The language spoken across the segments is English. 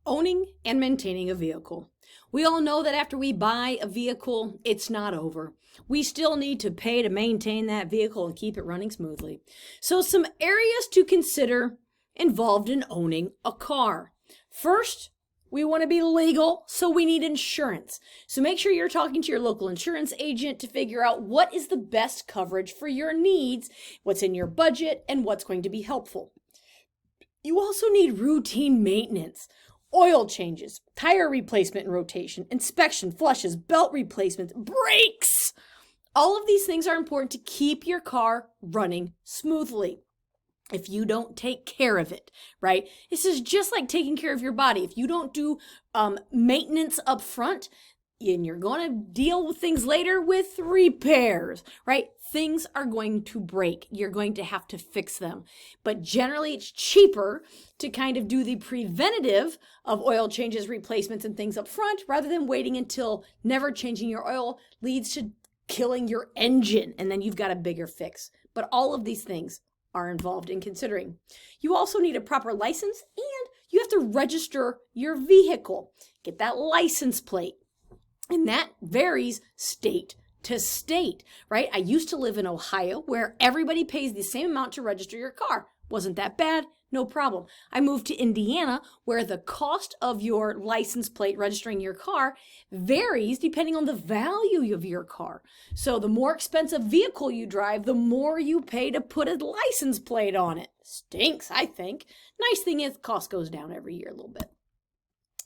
Owning and maintaining a vehicle. We all know that after we buy a vehicle, it's not over. We still need to pay to maintain that vehicle and keep it running smoothly. So some areas to consider involved in owning a car. First, we want to be legal, so we need insurance. So make sure you're talking to your local insurance agent to figure out what is the best coverage for your needs, what's in your budget, and what's going to be helpful. You also need routine maintenance. Oil changes, tire replacement and rotation, inspection, flushes, belt replacements, brakes. All of these things are important to keep your car running smoothly. If you don't take care of it, right? This is just like taking care of your body. If you don't do maintenance up front, and you're going to deal with things later with repairs, right? Things are going to break. You're going to have to fix them. But generally, it's cheaper to kind of do the preventative of oil changes, replacements, and things up front rather than waiting until never changing your oil leads to killing your engine, and then you've got a bigger fix. But all of these things are involved in considering. You also need a proper license, and you have to register your vehicle. Get that license plate. And that varies state to state, right? I used to live in Ohio where everybody pays the same amount to register your car. Wasn't that bad? No problem. I moved to Indiana where the cost of your license plate registering your car varies depending on the value of your car. So the more expensive vehicle you drive, the more you pay to put a license plate on it. Stinks, I think. Nice thing is, cost goes down every year a little bit.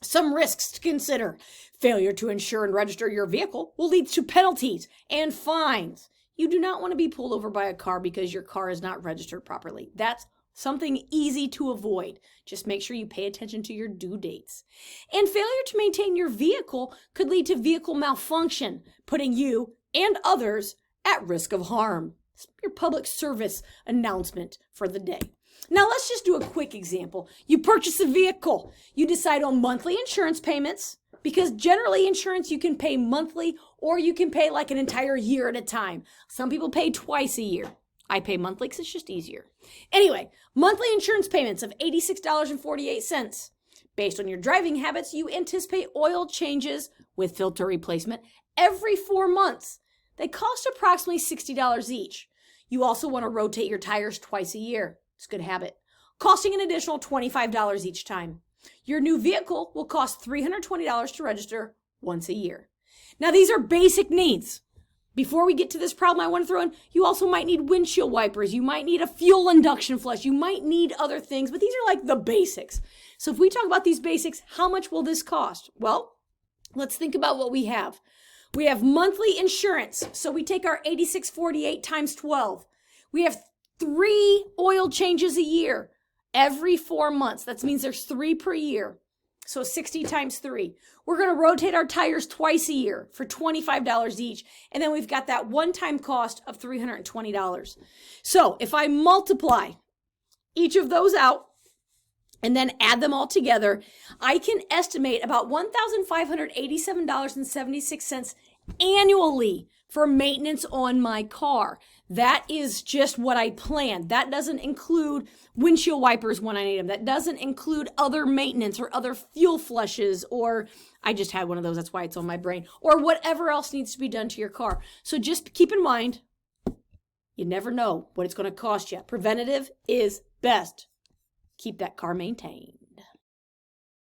Some risks to consider. Failure to insure and register your vehicle will lead to penalties and fines. You do not want to be pulled over by a car because your car is not registered properly. That's something easy to avoid. Just make sure you pay attention to your due dates. And failure to maintain your vehicle could lead to vehicle malfunction, putting you and others at risk of harm. It's your public service announcement for the day. Now let's just do a quick example. You purchase a vehicle. You decide on monthly insurance payments because generally insurance you can pay monthly or you can pay like an entire year at a time. Some people pay twice a year. I pay monthly because it's just easier. Anyway, monthly insurance payments of $86.48. Based on your driving habits, you anticipate oil changes with filter replacement every 4 months. They cost approximately $60 each. You also want to rotate your tires twice a year. It's a good habit. Costing an additional $25 each time. Your new vehicle will cost $320 to register once a year. Now, these are basic needs. Before we get to this problem, I want to throw in, you also might need windshield wipers. You might need a fuel induction flush. You might need other things, but these are like the basics. So if we talk about these basics, how much will this cost? Well, let's think about what we have. We have monthly insurance. So we take our $86.48 times 12. We have 3 oil changes a year, every 4 months. That means there's 3 per year. So 60 times 3. We're going to rotate our tires twice a year for $25 each. And then we've got that one-time cost of $320. So if I multiply each of those out and then add them all together, I can estimate about $1,587.76 annually for maintenance on my car. That is just what I planned. That doesn't include windshield wipers when I need them. That doesn't include other maintenance or other fuel flushes, or I just had one of those, that's why it's on my brain, or whatever else needs to be done to your car. So just keep in mind, you never know what it's going to cost you. Preventative is best. Keep that car maintained.